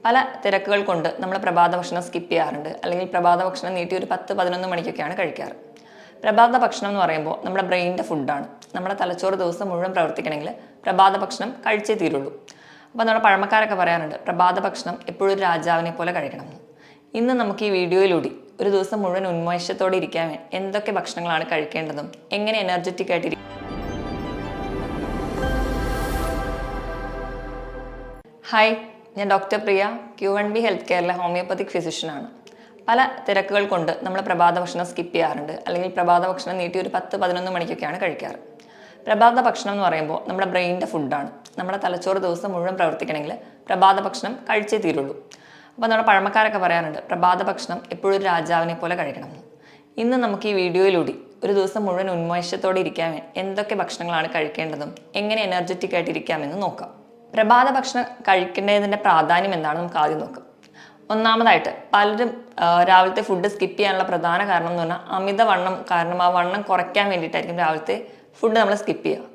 പല തിരക്കുകൾ കൊണ്ട് നമ്മൾ പ്രഭാത ഭക്ഷണം സ്കിപ്പ് ചെയ്യാറുണ്ട്, അല്ലെങ്കിൽ പ്രഭാത ഭക്ഷണം നീട്ടി ഒരു 10-11 മണിക്കൊക്കെയാണ് കഴിക്കാറ്. പ്രഭാത ഭക്ഷണം എന്ന് പറയുമ്പോൾ നമ്മുടെ ബ്രെയിനിൻ്റെ ഫുഡാണ്. നമ്മുടെ തലച്ചോറ് ദിവസം മുഴുവൻ പ്രവർത്തിക്കണമെങ്കിൽ പ്രഭാത ഭക്ഷണം കഴിച്ചേ തീരുള്ളൂ. അപ്പോൾ നമ്മുടെ പഴമക്കാരൊക്കെ പറയാറുണ്ട്, പ്രഭാത ഭക്ഷണം എപ്പോഴും ഒരു രാജാവിനെ പോലെ കഴിക്കണം എന്ന്. ഇന്ന് നമുക്ക് ഈ വീഡിയോയിലൂടെ ഒരു ദിവസം മുഴുവൻ ഉന്മേഷത്തോടെ ഇരിക്കാൻ എന്തൊക്കെ ഭക്ഷണങ്ങളാണ് കഴിക്കേണ്ടതും എങ്ങനെ എനർജറ്റിക് ആയിട്ടിരിക്കും. ഹായ്, ഞാൻ ഡോക്ടർ പ്രിയ, Q1B ഹെൽത്ത് കെയറിലെ ഹോമിയോപ്പത്തിക് ഫിസിഷ്യനാണ്. പല തിരക്കുകൾ കൊണ്ട് നമ്മൾ പ്രഭാത ഭക്ഷണം സ്കിപ്പ് ചെയ്യാറുണ്ട്, അല്ലെങ്കിൽ പ്രഭാത ഭക്ഷണം നീട്ടി ഒരു 10-11 മണിക്കൊക്കെയാണ് കഴിക്കാറ്. പ്രഭാത ഭക്ഷണം എന്ന് പറയുമ്പോൾ നമ്മുടെ ബ്രെയിനിൻ്റെ ഫുഡാണ്. നമ്മുടെ തലച്ചോറ് ദിവസം മുഴുവൻ പ്രവർത്തിക്കണമെങ്കിൽ പ്രഭാത ഭക്ഷണം കഴിച്ചേ തീരുള്ളൂ. അപ്പോൾ നമ്മുടെ പഴമക്കാരൊക്കെ പറയാറുണ്ട്, പ്രഭാത ഭക്ഷണം എപ്പോഴും ഒരു രാജാവിനെ പോലെ കഴിക്കണം എന്ന്. ഇന്ന് നമുക്ക് ഈ വീഡിയോയിലൂടെ ഒരു ദിവസം മുഴുവൻ ഉന്മേഷത്തോടെ ഇരിക്കാൻ എന്തൊക്കെ ഭക്ഷണങ്ങളാണ് കഴിക്കേണ്ടതും എങ്ങനെ എനർജറ്റിക് ആയിട്ട് ഇരിക്കാമെന്ന് നോക്കാം. പ്രഭാത ഭക്ഷണം കഴിക്കേണ്ടതിൻ്റെ പ്രാധാന്യം എന്താണ് നമുക്ക് ആദ്യം നോക്കാം. ഒന്നാമതായിട്ട് പലരും രാവിലത്തെ ഫുഡ് സ്കിപ്പ് ചെയ്യാനുള്ള പ്രധാന കാരണം എന്ന് പറഞ്ഞാൽ അമിതവണ്ണം കാരണം ആ വണ്ണം കുറയ്ക്കാൻ വേണ്ടിയിട്ടായിരിക്കും രാവിലത്തെ ഫുഡ് നമ്മൾ സ്കിപ്പ് ചെയ്യുക.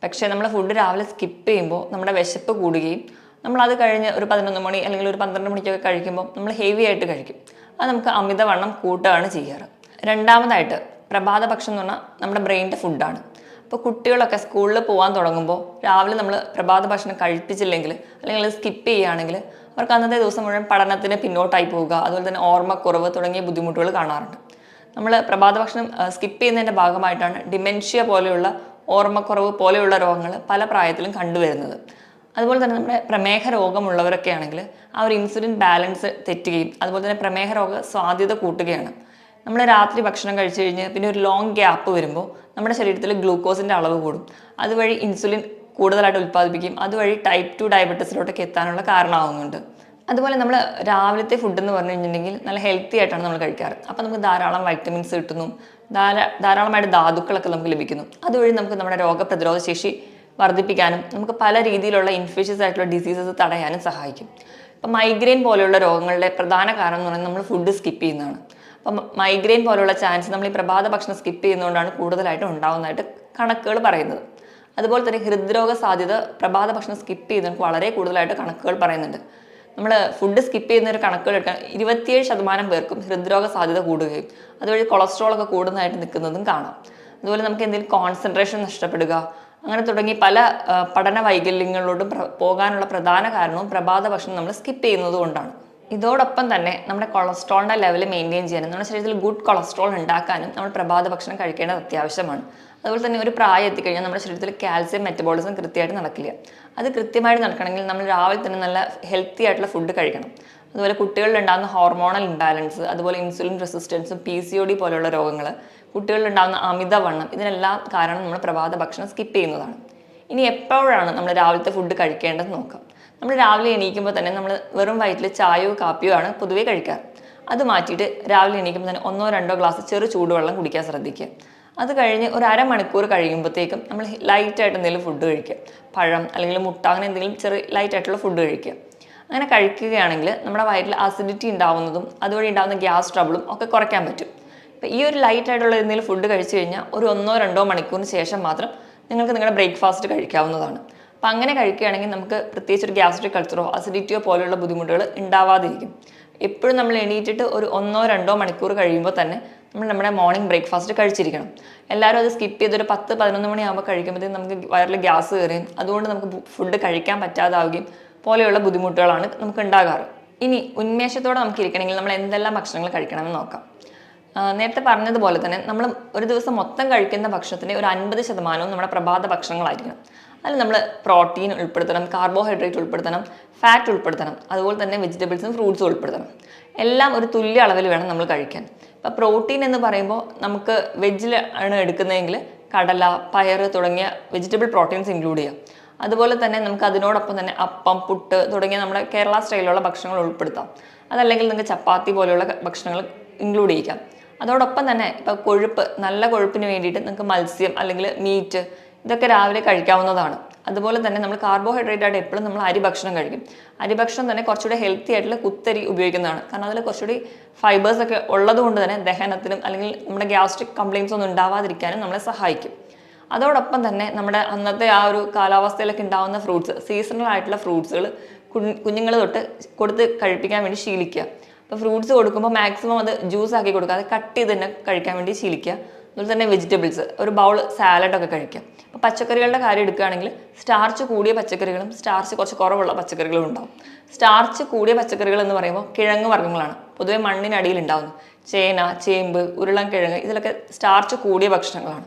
പക്ഷേ നമ്മൾ ഫുഡ് രാവിലെ സ്കിപ്പ് ചെയ്യുമ്പോൾ നമ്മുടെ വിശപ്പ് കൂടുകയും നമ്മളത് കഴിഞ്ഞ് ഒരു 11 മണി അല്ലെങ്കിൽ ഒരു 12 മണിക്കൊക്കെ കഴിക്കുമ്പോൾ നമ്മൾ ഹെവി ആയിട്ട് കഴിക്കും. അത് നമുക്ക് അമിതവണ്ണം കൂട്ടുകയാണ് ചെയ്യാറ്. രണ്ടാമതായിട്ട് പ്രഭാത ഭക്ഷണം എന്ന് പറഞ്ഞാൽ നമ്മുടെ ബ്രെയിനിൻ്റെ ഫുഡാണ്. അപ്പോൾ കുട്ടികളൊക്കെ സ്കൂളിൽ പോകാൻ തുടങ്ങുമ്പോൾ രാവിലെ നമ്മൾ പ്രഭാത ഭക്ഷണം കഴിപ്പിച്ചില്ലെങ്കിൽ അല്ലെങ്കിൽ സ്കിപ്പ് ചെയ്യുകയാണെങ്കിൽ അവർക്ക് അന്നത്തെ ദിവസം മുഴുവൻ പഠനത്തിന് പിന്നോട്ടായി പോവുക, അതുപോലെ തന്നെ ഓർമ്മക്കുറവ് തുടങ്ങിയ ബുദ്ധിമുട്ടുകൾ കാണാറുണ്ട്. നമ്മൾ പ്രഭാത ഭക്ഷണം സ്കിപ്പ് ചെയ്യുന്നതിൻ്റെ ഭാഗമായിട്ടാണ് ഡിമെൻഷ്യ പോലെയുള്ള ഓർമ്മക്കുറവ് പോലെയുള്ള രോഗങ്ങൾ പല പ്രായത്തിലും കണ്ടുവരുന്നത്. അതുപോലെ തന്നെ നമ്മുടെ പ്രമേഹ രോഗമുള്ളവരൊക്കെ ആണെങ്കിൽ ആ ഒരു ഇൻസുലിൻ ബാലൻസ് തെറ്റുകയും അതുപോലെ തന്നെ പ്രമേഹ രോഗ സാധ്യത കൂട്ടുകയാണ്. നമ്മൾ രാത്രി ഭക്ഷണം കഴിച്ചു കഴിഞ്ഞ് പിന്നെ ഒരു ലോങ് ഗ്യാപ്പ് വരുമ്പോൾ നമ്മുടെ ശരീരത്തിൽ ഗ്ലൂക്കോസിൻ്റെ അളവ് കൂടും. അതുവഴി ഇൻസുലിൻ കൂടുതലായിട്ട് ഉൽപ്പാദിപ്പിക്കും. അതുവഴി ടൈപ്പ് 2 ഡയബറ്റീസിലോട്ടൊക്കെ എത്താനുള്ള കാരണമാകുന്നുണ്ട്. അതുപോലെ നമ്മൾ രാവിലത്തെ ഫുഡ് എന്ന് പറഞ്ഞു കഴിഞ്ഞിട്ടുണ്ടെങ്കിൽ നല്ല ഹെൽത്തി ആയിട്ടാണ് നമ്മൾ കഴിക്കാറ്. അപ്പോൾ നമുക്ക് ധാരാളം വൈറ്റമിൻസ് കിട്ടുന്നു, ധാരാളമായിട്ട് ധാതുക്കളൊക്കെ നമുക്ക് ലഭിക്കുന്നു. അതുവഴി നമുക്ക് നമ്മുടെ രോഗപ്രതിരോധ ശേഷി വർദ്ധിപ്പിക്കാനും നമുക്ക് പല രീതിയിലുള്ള ഇൻഫെഷ്യസ് ആയിട്ടുള്ള ഡിസീസസ് തടയാനും സഹായിക്കും. ഇപ്പം മൈഗ്രെയിൻ പോലെയുള്ള രോഗങ്ങളുടെ പ്രധാന കാരണം എന്ന് പറയുന്നത് നമ്മൾ ഫുഡ് സ്കിപ്പ് ചെയ്യുന്നതാണ്. അപ്പം മൈഗ്രെയിൻ പോലുള്ള ചാൻസ് നമ്മൾ ഈ പ്രഭാത ഭക്ഷണം സ്കിപ്പ് ചെയ്യുന്നതുകൊണ്ടാണ് കൂടുതലായിട്ട് ഉണ്ടാകുന്നതായിട്ട് കണക്കുകൾ പറയുന്നത്. അതുപോലെ തന്നെ ഹൃദ്രോഗ സാധ്യത പ്രഭാത ഭക്ഷണം സ്കിപ്പ് ചെയ്യുന്നവർക്ക് വളരെ കൂടുതലായിട്ട് കണക്കുകൾ പറയുന്നുണ്ട്. നമ്മൾ ഫുഡ് സ്കിപ്പ് ചെയ്യുന്ന ഒരു കണക്കുകൾ എടുക്കാൻ 27% പേർക്കും ഹൃദ്രോഗ സാധ്യത കൂടുകയും അതുവഴി കൊളസ്ട്രോളൊക്കെ കൂടുന്നതായിട്ട് നിൽക്കുന്നതും കാണാം. അതുപോലെ നമുക്ക് എന്തെങ്കിലും കോൺസെൻട്രേഷൻ നഷ്ടപ്പെടുക അങ്ങനെ തുടങ്ങി പല പഠന വൈകല്യങ്ങളിലോട്ടും പോകാനുള്ള പ്രധാന കാരണവും പ്രഭാത ഭക്ഷണം നമ്മൾ സ്കിപ്പ് ചെയ്യുന്നത് കൊണ്ടാണ്. ഇതോടൊപ്പം തന്നെ നമ്മുടെ കൊളസ്ട്രോളിൻ്റെ ലെവൽ മെയിൻറ്റെയിൻ ചെയ്യാനും നമ്മുടെ ശരീരത്തിൽ ഗുഡ് കൊളസ്ട്രോൾ ഉണ്ടാക്കാനും നമ്മൾ പ്രഭാത ഭക്ഷണം കഴിക്കേണ്ടത് അത്യാവശ്യമാണ്. അതുപോലെ തന്നെ ഒരു പ്രായം എത്തിക്കഴിഞ്ഞാൽ നമ്മുടെ ശരീരത്തിൽ കാൽസ്യം മെറ്റബോളിസം കൃത്യമായിട്ട് നടക്കില്ല. അത് കൃത്യമായിട്ട് നടക്കണമെങ്കിൽ നമ്മൾ രാവിലെ തന്നെ നല്ല ഹെൽത്തി ആയിട്ടുള്ള ഫുഡ് കഴിക്കണം. അതുപോലെ കുട്ടികളിൽ ഉണ്ടാകുന്ന ഹോർമോണൽ ഇംബാലൻസ്, അതുപോലെ ഇൻസുലിൻ റെസിസ്റ്റൻസും PCOD പോലെയുള്ള രോഗങ്ങൾ, കുട്ടികളിൽ ഉണ്ടാകുന്ന അമിതവണ്ണം, ഇതിനെല്ലാം കാരണം നമ്മൾ പ്രഭാത ഭക്ഷണം സ്കിപ്പ് ചെയ്യുന്നതാണ്. ഇനി എപ്പോഴാണ് നമ്മൾ രാവിലത്തെ ഫുഡ് കഴിക്കേണ്ടത് നോക്കാം. നമ്മൾ രാവിലെ എണീക്കുമ്പോൾ തന്നെ നമ്മൾ വെറും വയറ്റിൽ ചായയോ കാപ്പിയോ ആണ് പൊതുവേ കഴിക്കാറ്. അത് മാറ്റിയിട്ട് രാവിലെ എണീക്കുമ്പോൾ തന്നെ 1-2 ഗ്ലാസ് ചെറു ചൂടുവെള്ളം കുടിക്കാൻ ശ്രദ്ധിക്കുക. അത് കഴിഞ്ഞ് ഒരു അരമണിക്കൂർ കഴിയുമ്പോഴത്തേക്കും നമ്മൾ ലൈറ്റായിട്ട് എന്തെങ്കിലും ഫുഡ് കഴിക്കുക. പഴം അല്ലെങ്കിൽ മുട്ട അങ്ങനെ എന്തെങ്കിലും ചെറിയ ലൈറ്റായിട്ടുള്ള ഫുഡ് കഴിക്കുക. അങ്ങനെ കഴിക്കുകയാണെങ്കിൽ നമ്മുടെ വയറ്റിൽ അസിഡിറ്റി ഉണ്ടാവുന്നതും അതുവഴി ഉണ്ടാകുന്ന ഗ്യാസ് ട്രബിളും ഒക്കെ കുറയ്ക്കാൻ പറ്റും. അപ്പോൾ ഈ ഒരു ലൈറ്റായിട്ടുള്ള എന്തെങ്കിലും ഫുഡ് കഴിച്ചു കഴിഞ്ഞാൽ ഒരു 1-2 മണിക്കൂറിന് ശേഷം മാത്രം നിങ്ങൾക്ക് നിങ്ങളുടെ ബ്രേക്ക്ഫാസ്റ്റ് കഴിക്കാവുന്നതാണ്. അപ്പം അങ്ങനെ കഴിക്കുകയാണെങ്കിൽ നമുക്ക് പ്രത്യേകിച്ച് ഒരു ഗ്യാസ്ട്രിക് അൾസറോ അസിഡിറ്റിയോ പോലെയുള്ള ബുദ്ധിമുട്ടുകൾ ഉണ്ടാവാതിരിക്കും. എപ്പോഴും നമ്മൾ എണീറ്റിട്ട് ഒരു 1-2 മണിക്കൂർ കഴിയുമ്പോൾ തന്നെ നമ്മൾ നമ്മുടെ മോർണിംഗ് ബ്രേക്ക്ഫാസ്റ്റ് കഴിച്ചിരിക്കണം. എല്ലാവരും അത് സ്കിപ്പ് ചെയ്തൊരു 10-11 മണിയാകുമ്പോൾ കഴിക്കുമ്പോഴത്തേക്കും നമുക്ക് വയറിൽ ഗ്യാസ് കയറുകയും അതുകൊണ്ട് നമുക്ക് ഫുഡ് കഴിക്കാൻ പറ്റാതാവുകയും പോലെയുള്ള ബുദ്ധിമുട്ടുകളാണ് നമുക്ക് ഉണ്ടാകാറ്. ഇനി ഉന്മേഷത്തോടെ നമുക്ക് ഇരിക്കണമെങ്കിൽ നമ്മൾ എന്തെല്ലാം ഭക്ഷണങ്ങൾ കഴിക്കണമെന്ന് നോക്കാം. നേരത്തെ പറഞ്ഞതുപോലെ തന്നെ നമ്മൾ ഒരു ദിവസം മൊത്തം കഴിക്കുന്ന ഭക്ഷണത്തിൻ്റെ ഒരു 50% നമ്മുടെ പ്രഭാത ഭക്ഷണങ്ങളായിരിക്കണം. അതിൽ നമ്മൾ പ്രോട്ടീൻ ഉൾപ്പെടുത്തണം, കാർബോഹൈഡ്രേറ്റ് ഉൾപ്പെടുത്തണം, ഫാറ്റ് ഉൾപ്പെടുത്തണം, അതുപോലെ തന്നെ വെജിറ്റബിൾസും ഫ്രൂട്ട്സും ഉൾപ്പെടുത്തണം. എല്ലാം ഒരു തുല്യ അളവിൽ വേണം നമ്മൾ കഴിക്കാൻ. ഇപ്പോൾ പ്രോട്ടീൻ എന്ന് പറയുമ്പോൾ നമുക്ക് വെജിൽ ആണ് എടുക്കുന്നതെങ്കിൽ കടല, പയർ തുടങ്ങിയ വെജിറ്റബിൾ പ്രോട്ടീൻസ് ഇൻക്ലൂഡ് ചെയ്യാം. അതുപോലെ തന്നെ നമുക്ക് അതിനോടൊപ്പം തന്നെ അപ്പം, പുട്ട് തുടങ്ങിയ നമ്മുടെ കേരള സ്റ്റൈലിലുള്ള ഭക്ഷണങ്ങൾ ഉൾപ്പെടുത്താം. അതല്ലെങ്കിൽ നിങ്ങൾക്ക് ചപ്പാത്തി പോലെയുള്ള ഭക്ഷണങ്ങൾ ഇൻക്ലൂഡ് ചെയ്യിക്കാം. അതോടൊപ്പം തന്നെ ഇപ്പോൾ കൊഴുപ്പ്, നല്ല കൊഴുപ്പിന് വേണ്ടിയിട്ട് നിങ്ങൾക്ക് മത്സ്യം അല്ലെങ്കിൽ മീറ്റ് ഇതൊക്കെ രാവിലെ കഴിക്കാവുന്നതാണ്. അതുപോലെ തന്നെ നമ്മൾ കാർബോഹൈഡ്രേറ്റ് ആയിട്ട് എപ്പോഴും നമ്മൾ അരി ഭക്ഷണം കഴിക്കും. അരി ഭക്ഷണം തന്നെ കുറച്ചുകൂടി ഹെൽത്തി ആയിട്ടുള്ള കുത്തരി ഉപയോഗിക്കുന്നതാണ്. കാരണം അതിൽ കുറച്ചുകൂടി ഫൈബേഴ്സ് ഒക്കെ ഉള്ളത് കൊണ്ട് തന്നെ ദഹനത്തിനും അല്ലെങ്കിൽ നമ്മുടെ ഗ്യാസ്ട്രിക് കംപ്ലയിൻസ് ഒന്നും ഉണ്ടാവാതിരിക്കാനും നമ്മളെ സഹായിക്കും. അതോടൊപ്പം തന്നെ നമ്മുടെ അന്നത്തെ ആ ഒരു കാലാവസ്ഥയിലൊക്കെ ഉണ്ടാകുന്ന ഫ്രൂട്ട്സ്, സീസണൽ ആയിട്ടുള്ള ഫ്രൂട്ട്സുകൾ കുഞ്ഞുങ്ങൾ തൊട്ട് കൊടുത്ത് കഴിപ്പിക്കാൻ വേണ്ടി ശീലിക്കുക. അപ്പോൾ ഫ്രൂട്ട്സ് കൊടുക്കുമ്പോൾ മാക്സിമം അത് ജ്യൂസ് ആക്കി കൊടുക്കുക, അത് കട്ട് ചെയ്ത് തന്നെ കഴിക്കാൻ വേണ്ടി ശീലിക്കുക. അതുപോലെ തന്നെ വെജിറ്റബിൾസ്, ഒരു ബൗൾ സാലഡൊക്കെ കഴിക്കാം. അപ്പോൾ പച്ചക്കറികളുടെ കാര്യം എടുക്കുകയാണെങ്കിൽ സ്റ്റാർച്ച് കൂടിയ പച്ചക്കറികളും സ്റ്റാർച്ച് കുറച്ച് കുറവുള്ള പച്ചക്കറികളും ഉണ്ടാവും. സ്റ്റാർച്ച് കൂടിയ പച്ചക്കറികൾ എന്ന് പറയുമ്പോൾ കിഴങ്ങ് വർഗ്ഗങ്ങളാണ് പൊതുവെ മണ്ണിനടിയിൽ ഉണ്ടാകുന്നത്. ചേന, ചേമ്പ്, ഉരുളൻകിഴങ്ങ്, ഇതിലൊക്കെ സ്റ്റാർച്ച് കൂടിയ ഭക്ഷണങ്ങളാണ്.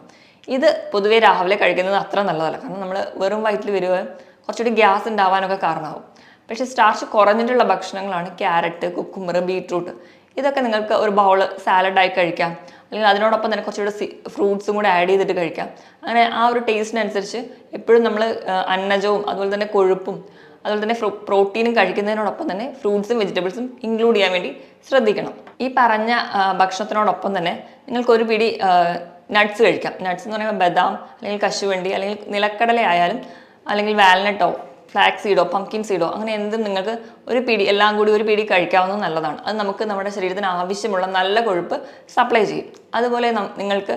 ഇത് പൊതുവേ രാവിലെ കഴിക്കുന്നത് അത്ര നല്ലതല്ല, കാരണം നമ്മൾ വെറും വയറ്റിൽ വരികയും കുറച്ചുകൂടി ഗ്യാസ് ഉണ്ടാവാനൊക്കെ കാരണമാകും. പക്ഷേ സ്റ്റാർച്ച് കുറഞ്ഞിട്ടുള്ള ഭക്ഷണങ്ങളാണ് ക്യാരറ്റ്, കുക്കുംബർ, ബീട്രൂട്ട്. ഇതൊക്കെ നിങ്ങൾക്ക് ഒരു ബൗള് സാലഡായി കഴിക്കാം, അല്ലെങ്കിൽ അതിനോടൊപ്പം തന്നെ കുറച്ചുകൂടെ ഫ്രൂട്ട്സും കൂടെ ആഡ് ചെയ്തിട്ട് കഴിക്കാം. അങ്ങനെ ആ ഒരു ടേസ്റ്റിനനുസരിച്ച് എപ്പോഴും നമ്മൾ അന്നജവും അതുപോലെ തന്നെ കൊഴുപ്പും അതുപോലെ തന്നെ പ്രോട്ടീനും കഴിക്കുന്നതിനോടൊപ്പം തന്നെ ഫ്രൂട്ട്സും വെജിറ്റബിൾസും ഇൻക്ലൂഡ് ചെയ്യാൻ വേണ്ടി ശ്രദ്ധിക്കണം. ഈ പറഞ്ഞ ഭക്ഷണത്തിനോടൊപ്പം തന്നെ നിങ്ങൾക്ക് ഒരു പിടി നട്ട്സ് കഴിക്കാം. നട്ട്സ് എന്ന് പറയുമ്പോൾ ബദാം അല്ലെങ്കിൽ കശുവണ്ടി അല്ലെങ്കിൽ നിലക്കടല ആയാലും അല്ലെങ്കിൽ വാൽനട്ടോ ഫ്ലാക്സ് സീഡോ പംകിൻ സീഡോ അങ്ങനെ എന്തും നിങ്ങൾക്ക് ഒരു പിടി എല്ലാം കൂടി ഒരു പിടി കഴിക്കാവുന്നത് നല്ലതാണ്. അത് നമുക്ക് നമ്മുടെ ശരീരത്തിന് ആവശ്യമുള്ള നല്ല കൊഴുപ്പ് സപ്ലൈ ചെയ്യും. അതുപോലെ നിങ്ങൾക്ക്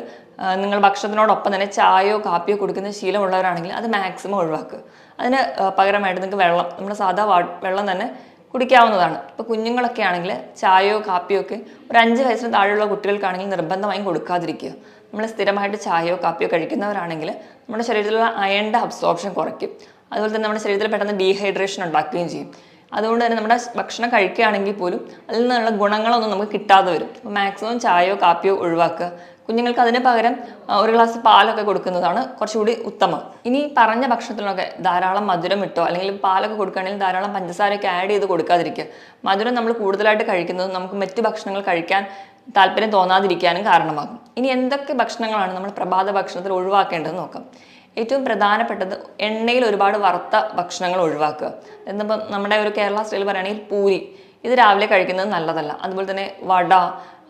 നിങ്ങൾ ഭക്ഷണത്തിനോടൊപ്പം തന്നെ ചായയോ കാപ്പിയോ കൊടുക്കുന്ന ശീലമുള്ളവരാണെങ്കിൽ അത് മാക്സിമം ഒഴിവാക്കുക. അതിന് പകരമായിട്ട് നിങ്ങൾക്ക് വെള്ളം, നമ്മുടെ സാധാ വെള്ളം തന്നെ കുടിക്കാവുന്നതാണ്. ഇപ്പോൾ കുഞ്ഞുങ്ങളൊക്കെ ആണെങ്കിൽ ചായയോ കാപ്പിയോ ഒക്കെ ഒരു 5 വയസ്സിന് താഴെയുള്ള കുട്ടികൾക്കാണെങ്കിൽ നിർബന്ധമായും കൊടുക്കാതിരിക്കുക. നമ്മൾ സ്ഥിരമായിട്ട് ചായയോ കാപ്പിയോ കഴിക്കുന്നവരാണെങ്കിൽ നമ്മുടെ ശരീരത്തിലുള്ള അയണിൻ്റെ അബ്സോർപ്ഷൻ കുറയ്ക്കും. അതുപോലെ തന്നെ നമ്മുടെ ശരീരത്തിൽ പെട്ടെന്ന് ഡീഹൈഡ്രേഷൻ ഉണ്ടാക്കുകയും ചെയ്യും. അതുകൊണ്ട് തന്നെ നമ്മുടെ ഭക്ഷണം കഴിക്കുകയാണെങ്കിൽ പോലും അതിൽ നിന്നുള്ള ഗുണങ്ങളൊന്നും നമുക്ക് കിട്ടാതെ വരും. അപ്പോൾ മാക്സിമം ചായയോ കാപ്പിയോ ഒഴിവാക്കുക. കുഞ്ഞുങ്ങൾക്ക് അതിന് പകരം ഒരു ഗ്ലാസ് പാലൊക്കെ കൊടുക്കുന്നതാണ് കുറച്ചുകൂടി ഉത്തമം. ഇനി പറഞ്ഞ ഭക്ഷണത്തിലൊക്കെ ധാരാളം മധുരം ഇട്ടോ അല്ലെങ്കിൽ പാലൊക്കെ കൊടുക്കുകയാണെങ്കിൽ ധാരാളം പഞ്ചസാരയൊക്കെ ആഡ് ചെയ്ത് കൊടുക്കാതിരിക്കുക. മധുരം നമ്മൾ കൂടുതലായിട്ട് കഴിക്കുന്നത് നമുക്ക് മറ്റു ഭക്ഷണങ്ങൾ കഴിക്കാൻ താല്പര്യം തോന്നാതിരിക്കാനും കാരണമാകും. ഇനി എന്തൊക്കെ ഭക്ഷണങ്ങളാണ് നമ്മൾ പ്രഭാത ഭക്ഷണത്തിൽ ഒഴിവാക്കേണ്ടതെന്ന് നോക്കാം. ഏറ്റവും പ്രധാനപ്പെട്ടത് എണ്ണയിൽ ഒരുപാട് വറുത്ത ഭക്ഷണങ്ങൾ ഒഴിവാക്കുക. എന്നിപ്പം നമ്മുടെ ഒരു കേരള സ്റ്റൈൽ പറയുകയാണെങ്കിൽ പൂരി, ഇത് രാവിലെ കഴിക്കുന്നത് നല്ലതല്ല. അതുപോലെ തന്നെ വട,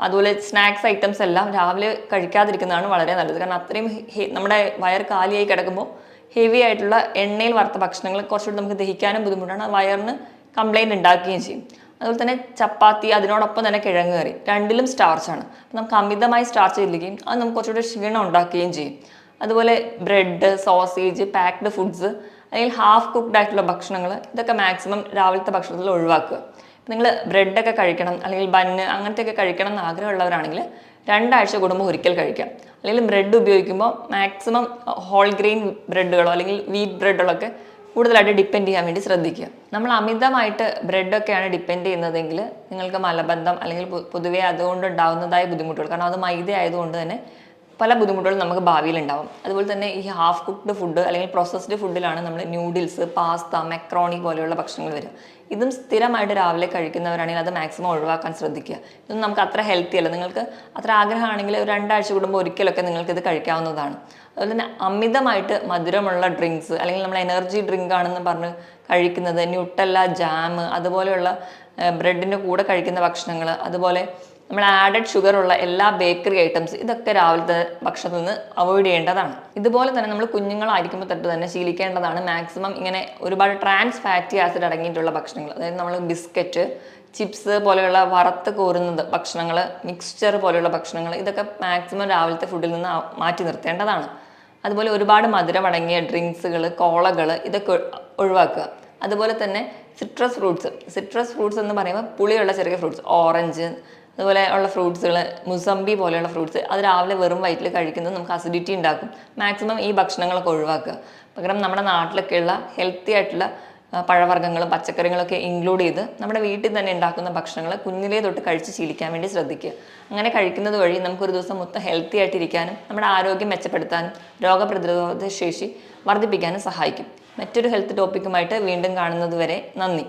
അതുപോലെ സ്നാക്സ് ഐറ്റംസ് എല്ലാം രാവിലെ കഴിക്കാതിരിക്കുന്നതാണ് വളരെ നല്ലത്. കാരണം അത്രയും നമ്മുടെ വയർ കാലിയായി കിടക്കുമ്പോൾ ഹെവി ആയിട്ടുള്ള എണ്ണയിൽ വറുത്ത ഭക്ഷണങ്ങൾ കുറച്ചുകൂടി നമുക്ക് ദഹിക്കാനും ബുദ്ധിമുട്ടാണ്, വയറിന് കംപ്ലൈൻറ്റ് ഉണ്ടാക്കുകയും ചെയ്യും. അതുപോലെ തന്നെ ചപ്പാത്തി, അതിനോടൊപ്പം തന്നെ കിഴങ്ങ് കറി, രണ്ടിലും സ്റ്റാർച്ചാണ്. അപ്പം നമുക്ക് അമിതമായി സ്റ്റാർച്ച് ചെല്ലുകയും അത് നമുക്ക് കുറച്ചുകൂടി ക്ഷീണം ഉണ്ടാക്കുകയും ചെയ്യും. അതുപോലെ ബ്രെഡ്, സോസേജ്, പാക്ഡ് ഫുഡ്സ് അല്ലെങ്കിൽ ഹാഫ് കുക്ക്ഡ് ആയിട്ടുള്ള ഭക്ഷണങ്ങൾ, ഇതൊക്കെ മാക്സിമം രാവിലത്തെ ഭക്ഷണത്തിൽ ഒഴിവാക്കുക. നിങ്ങൾ ബ്രെഡൊക്കെ കഴിക്കണം അല്ലെങ്കിൽ ബന്ന് അങ്ങനത്തെയൊക്കെ കഴിക്കണം എന്ന് ആഗ്രഹമുള്ളവരാണെങ്കിൽ 2 ആഴ്ച കൂടുമ്പോൾ ഒരിക്കൽ കഴിക്കാം. അല്ലെങ്കിൽ ബ്രെഡ് ഉപയോഗിക്കുമ്പോൾ മാക്സിമം ഹോൾ ഗ്രെയിൻ ബ്രെഡുകളോ അല്ലെങ്കിൽ വീറ്റ് ബ്രെഡുകളൊക്കെ കൂടുതലായിട്ട് ഡിപ്പെൻഡ് ചെയ്യാൻ വേണ്ടി ശ്രദ്ധിക്കുക. നമ്മൾ അമിതമായിട്ട് ബ്രെഡൊക്കെയാണ് ഡിപ്പെൻഡ് ചെയ്യുന്നതെങ്കിൽ നിങ്ങൾക്ക് മലബന്ധം അല്ലെങ്കിൽ പൊതുവേ അതുകൊണ്ട് ഉണ്ടാകുന്നതായ ബുദ്ധിമുട്ടുകൾ, കാരണം അത് മൈദ ആയതുകൊണ്ട് തന്നെ പല ബുദ്ധിമുട്ടുകളും നമുക്ക് ഭാവിയിൽ ഉണ്ടാവും. അതുപോലെ തന്നെ ഈ ഹാഫ് കുക്ക്ഡ് ഫുഡ് അല്ലെങ്കിൽ പ്രോസസ്ഡ് ഫുഡിലാണ് നമ്മൾ ന്യൂഡിൽസ്, പാസ്ത, മെക്രോണി പോലെയുള്ള ഭക്ഷണങ്ങൾ വരിക. ഇതും സ്ഥിരമായിട്ട് രാവിലെ കഴിക്കുന്നവരാണെങ്കിൽ അത് മാക്സിമം ഒഴിവാക്കാൻ ശ്രദ്ധിക്കുക. ഇതൊന്നും നമുക്ക് അത്ര ഹെൽത്തി അല്ല. നിങ്ങൾക്ക് അത്ര ആഗ്രഹമാണെങ്കിൽ ഒരു 2 ആഴ്ച കൂടുമ്പോൾ ഒരിക്കലൊക്കെ നിങ്ങൾക്ക് ഇത് കഴിക്കാവുന്നതാണ്. അതുപോലെ തന്നെ അമിതമായിട്ട് മധുരമുള്ള ഡ്രിങ്ക്സ് അല്ലെങ്കിൽ നമ്മൾ എനർജി ഡ്രിങ്ക് ആണെന്ന് പറഞ്ഞ് കഴിക്കുന്നത്, ന്യൂട്ടല്ല, ജാം, അതുപോലെയുള്ള ബ്രെഡിൻ്റെ കൂടെ കഴിക്കുന്ന ഭക്ഷണങ്ങൾ, അതുപോലെ നമ്മൾ ആഡഡ് ഷുഗറുള്ള എല്ലാ ബേക്കറി ഐറ്റംസ്, ഇതൊക്കെ രാവിലത്തെ ഭക്ഷണത്തിൽ നിന്ന് അവോയ്ഡ് ചെയ്യേണ്ടതാണ്. ഇതുപോലെ തന്നെ നമ്മൾ കുഞ്ഞുങ്ങളായിരിക്കുമ്പോൾ തൊട്ട് തന്നെ ശീലിക്കേണ്ടതാണ് മാക്സിമം ഇങ്ങനെ ഒരുപാട് ട്രാൻസ് ഫാറ്റി ആസിഡ് അടങ്ങിയിട്ടുള്ള ഭക്ഷണങ്ങൾ, അതായത് നമ്മൾ ബിസ്ക്കറ്റ്, ചിപ്സ് പോലെയുള്ള വറുത്ത് കോരുന്നത് ഭക്ഷണങ്ങൾ, മിക്സ്ചർ പോലെയുള്ള ഭക്ഷണങ്ങൾ, ഇതൊക്കെ മാക്സിമം രാവിലത്തെ ഫുഡിൽ നിന്ന് മാറ്റി നിർത്തേണ്ടതാണ്. അതുപോലെ ഒരുപാട് മധുരമടങ്ങിയ ഡ്രിങ്ക്സുകൾ, കോളകൾ, ഇതൊക്കെ ഒഴിവാക്കുക. അതുപോലെ തന്നെ സിട്രസ് ഫ്രൂട്ട്സ് എന്ന് പറയുമ്പോൾ പുളിയുള്ള ചെറിയ ഫ്രൂട്ട്സ്, ഓറഞ്ച്, അതുപോലെ ഉള്ള ഫ്രൂട്ട്സുകൾ, മുസംബി പോലെയുള്ള ഫ്രൂട്ട്സ്, അത് രാവിലെ വെറും വയറ്റിൽ കഴിക്കുന്നത് നമുക്ക് അസിഡിറ്റി ഉണ്ടാക്കും. മാക്സിമം ഈ ഭക്ഷണങ്ങളൊക്കെ ഒഴിവാക്കുക. പകരം നമ്മുടെ നാട്ടിലൊക്കെയുള്ള ഹെൽത്തി ആയിട്ടുള്ള പഴവർഗ്ഗങ്ങളും പച്ചക്കറികളൊക്കെ ഇൻക്ലൂഡ് ചെയ്ത് നമ്മുടെ വീട്ടിൽ തന്നെ ഉണ്ടാക്കുന്ന ഭക്ഷണങ്ങൾ കുഞ്ഞിലേ തൊട്ട് കഴിച്ച് ശീലിക്കാൻ വേണ്ടി ശ്രദ്ധിക്കുക. അങ്ങനെ കഴിക്കുന്നത് വഴി നമുക്കൊരു ദിവസം മൊത്തം ഹെൽത്തി ആയിട്ടിരിക്കാനും നമ്മുടെ ആരോഗ്യം മെച്ചപ്പെടുത്താനും രോഗപ്രതിരോധ ശേഷി വർദ്ധിപ്പിക്കാനും സഹായിക്കും. മറ്റൊരു ഹെൽത്ത് ടോപ്പിക്കുമായിട്ട് വീണ്ടും കാണുന്നത് വരെ നന്ദി.